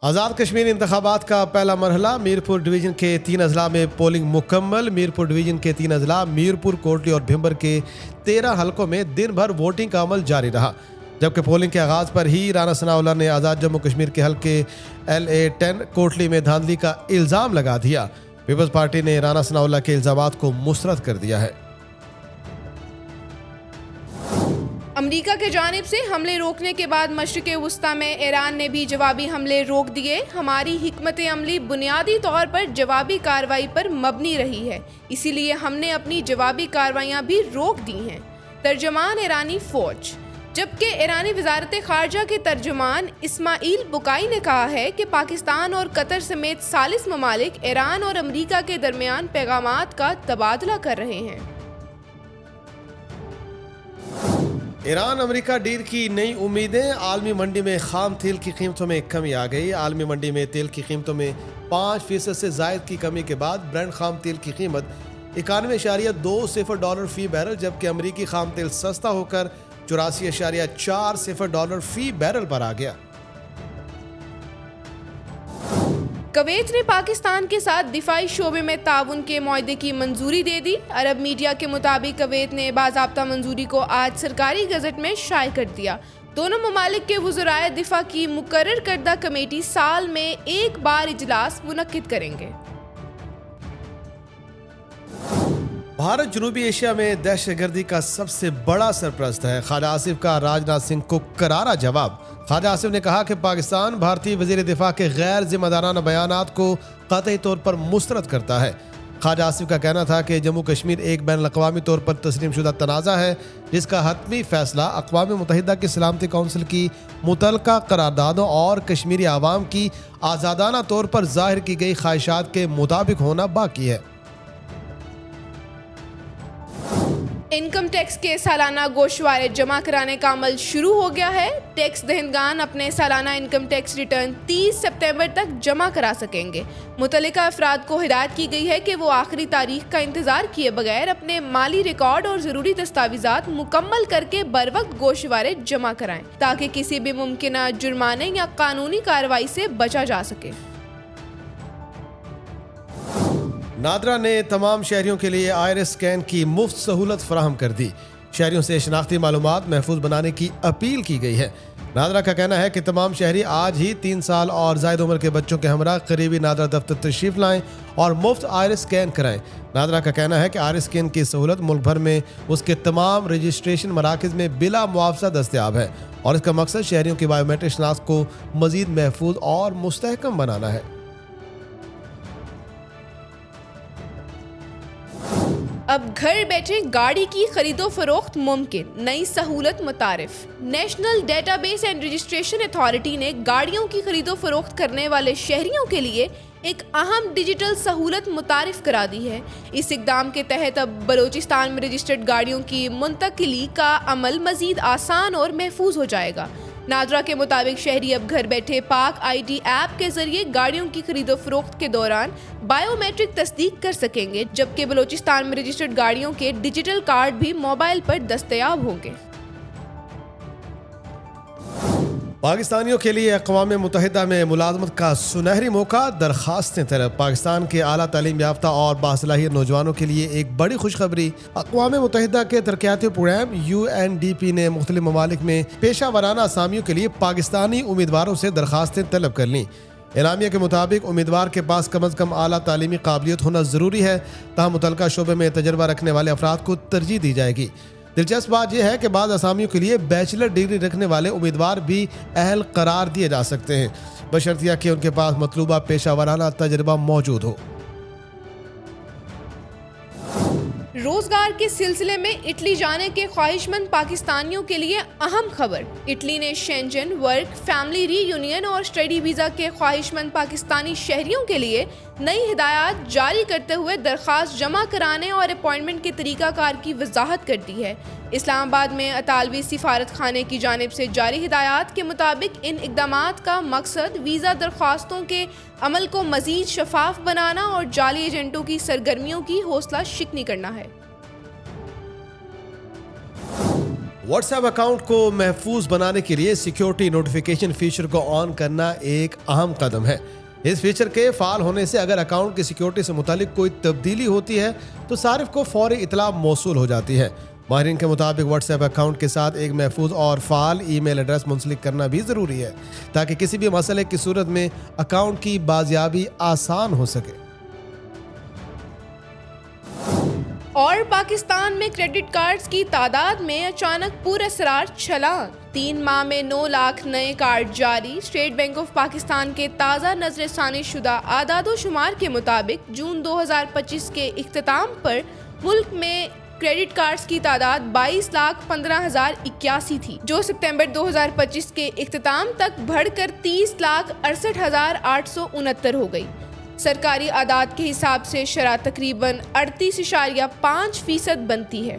آزاد کشمیر انتخابات کا پہلا مرحلہ میرپور ڈویژن کے 3 اضلاع میں پولنگ مکمل۔ میرپور ڈویژن کے 3 اضلاع میرپور، کوٹلی اور بھمبر کے 13 حلقوں میں دن بھر ووٹنگ کا عمل جاری رہا، جبکہ پولنگ کے آغاز پر ہی رانا ثناءاللہ نے آزاد جموں کشمیر کے حلقے LA-10 کوٹلی میں دھاندلی کا الزام لگا دیا۔ پیپلز پارٹی نے رانا ثناءاللہ کے الزامات کو مسترد کر دیا ہے۔ امریکہ کی جانب سے حملے روکنے کے بعد مشرق وسطی میں ایران نے بھی جوابی حملے روک دیے۔ ہماری حکمت عملی بنیادی طور پر جوابی کارروائی پر مبنی رہی ہے، اسی لیے ہم نے اپنی جوابی کارروائیاں بھی روک دی ہیں۔ ترجمان ایرانی فوج۔ جبکہ ایرانی وزارت خارجہ کے ترجمان اسماعیل بقائی نے کہا ہے کہ پاکستان اور قطر سمیت ثالث ممالک ایران اور امریکہ کے درمیان پیغامات کا تبادلہ کر رہے ہیں۔ ایران امریکہ ڈیل کی نئی امیدیں۔ عالمی منڈی میں خام تیل کی قیمتوں میں کمی آ گئی۔ عالمی منڈی میں تیل کی قیمتوں میں 5% سے زائد کی کمی کے بعد برنٹ خام تیل کی قیمت $91.20 فی بیرل، جبکہ امریکی خام تیل سستا ہو کر $84.40 فی بیرل پر آ گیا۔ کویت نے پاکستان کے ساتھ دفاعی شعبے میں تعاون کے معاہدے کی منظوری دے دی۔ عرب میڈیا کے مطابق کویت نے باضابطہ منظوری کو آج سرکاری گزٹ میں شائع کر دیا۔ دونوں ممالک کے وزرائے دفاع کی مقرر کردہ کمیٹی سال میں ایک بار اجلاس منعقد کریں گے۔ بھارت جنوبی ایشیا میں دہشت گردی کا سب سے بڑا سرپرست ہے، خواجہ آصف کا راج ناتھ سنگھ کو کرارا جواب۔ خواجہ آصف نے کہا کہ پاکستان بھارتی وزیر دفاع کے غیر ذمہ دارانہ بیانات کو قطعی طور پر مسترد کرتا ہے۔ خواجہ آصف کا کہنا تھا کہ جموں کشمیر ایک بین الاقوامی طور پر تسلیم شدہ تنازع ہے، جس کا حتمی فیصلہ اقوام متحدہ کی سلامتی کونسل کی متعلقہ قراردادوں اور کشمیری عوام کی آزادانہ طور پر ظاہر کی گئی خواہشات کے مطابق ہونا باقی ہے۔ انکم ٹیکس کے سالانہ گوشوارے جمع کرانے کا عمل شروع ہو گیا ہے۔ ٹیکس دہندگان اپنے سالانہ انکم ٹیکس ریٹرن 30 ستمبر تک جمع کرا سکیں گے۔ متعلقہ افراد کو ہدایت کی گئی ہے کہ وہ آخری تاریخ کا انتظار کیے بغیر اپنے مالی ریکارڈ اور ضروری دستاویزات مکمل کر کے بروقت گوشوارے جمع کرائیں، تاکہ کسی بھی ممکنہ جرمانے یا قانونی کارروائی سے بچا جا سکے۔ نادرا نے تمام شہریوں کے لیے آئرس اسکین کی مفت سہولت فراہم کر دی۔ شہریوں سے شناختی معلومات محفوظ بنانے کی اپیل کی گئی ہے۔ نادرا کا کہنا ہے کہ تمام شہری آج ہی 3 سال اور زائد عمر کے بچوں کے ہمراہ قریبی نادرا دفتر تشریف لائیں اور مفت آئرس اسکین کرائیں۔ نادرا کا کہنا ہے کہ آئرس اسکین کی سہولت ملک بھر میں اس کے تمام رجسٹریشن مراکز میں بلا معاوضہ دستیاب ہے، اور اس کا مقصد شہریوں کی بائیو میٹرک شناخت کو مزید محفوظ اور مستحکم بنانا ہے۔ اب گھر بیٹھے گاڑی کی خرید و فروخت ممکن، نئی سہولت متعارف۔ National data base and registration authority نے گاڑیوں کی خرید و فروخت کرنے والے شہریوں کے لیے ایک اہم ڈیجیٹل سہولت متعارف کرا دی ہے۔ اس اقدام کے تحت اب بلوچستان میں رجسٹرڈ گاڑیوں کی منتقلی کا عمل مزید آسان اور محفوظ ہو جائے گا۔ نادرا کے مطابق شہری اب گھر بیٹھے پاک ID ایپ کے ذریعے گاڑیوں کی خرید و فروخت کے دوران بائیو میٹرک تصدیق کر سکیں گے، جبکہ بلوچستان میں رجسٹرڈ گاڑیوں کے ڈیجیٹل کارڈ بھی موبائل پر دستیاب ہوں گے۔ پاکستانیوں کے لیے اقوام متحدہ میں ملازمت کا سنہری موقع، درخواستیں طلب۔ پاکستان کے اعلیٰ تعلیم یافتہ اور باصلاحیت نوجوانوں کے لیے ایک بڑی خوشخبری۔ اقوام متحدہ کے ترقیاتی پروگرام UNDP نے مختلف ممالک میں پیشہ ورانہ اسامیوں کے لیے پاکستانی امیدواروں سے درخواستیں طلب کر لیں۔ اعلامیہ کے مطابق امیدوار کے پاس کم از کم اعلیٰ تعلیمی قابلیت ہونا ضروری ہے، تاہم متعلقہ شعبے میں تجربہ رکھنے والے افراد کو ترجیح دی جائے گی۔ دلچسپ بات یہ ہے کہ بعض اسامیوں کے لیے بیچلر ڈگری رکھنے والے امیدوار بھی اہل قرار دیے جا سکتے ہیں، بشرطیہ کہ ان کے پاس مطلوبہ پیشہ ورانہ تجربہ موجود ہو۔ روزگار کے سلسلے میں اٹلی جانے کے خواہش مند پاکستانیوں کے لیے اہم خبر۔ اٹلی نے شینجن، ورک، فیملی ری یونین اور اسٹڈی ویزا کے خواہش مند پاکستانی شہریوں کے لیے نئی ہدایات جاری کرتے ہوئے درخواست جمع کرانے اور اپائنٹمنٹ کے طریقہ کار کی وضاحت کر دی ہے۔ اسلام آباد میں اطالوی سفارت خانے کی جانب سے جاری ہدایات کے مطابق ان اقدامات کا مقصد ویزا درخواستوں کے عمل کو مزید شفاف بنانا اور جعلی ایجنٹوں کی سرگرمیوں کی حوصلہ شکنی کرنا ہے۔ واٹس ایپ اکاؤنٹ کو محفوظ بنانے کے لیے سیکیورٹی نوٹیفیکیشن فیچر کو آن کرنا ایک اہم قدم ہے۔ اس فیچر کے فعال ہونے سے اگر اکاؤنٹ کی سیکیورٹی سے متعلق کوئی تبدیلی ہوتی ہے تو صارف کو فوری اطلاع موصول ہو جاتی ہے۔ ماہرین کے مطابق واٹس ایپ اکاؤنٹ کے ساتھ ایک محفوظ اور فعال ای میل ایڈریس منسلک کرنا بھی ضروری ہے تاکہ کسی بھی مسئلے کی صورت میں اکاؤنٹ کی بازیابی آسان ہو سکے۔ اور پاکستان میں کریڈٹ کارڈز کی تعداد میں اچانک پراسرار چھلانگ، 3 ماہ میں 9 لاکھ نئے کارڈ جاری۔ اسٹیٹ بینک آف پاکستان کے تازہ نظر ثانی شدہ اعداد و شمار کے مطابق جون 2025 کے اختتام پر ملک میں کریڈٹ کارڈز کی تعداد 22,15,081 تھی، جو ستمبر 2025 کے اختتام تک بڑھ کر 30,68,869 ہو گئی۔ سرکاری اعداد کے حساب سے شرح تقریباً 38.5% بنتی ہے۔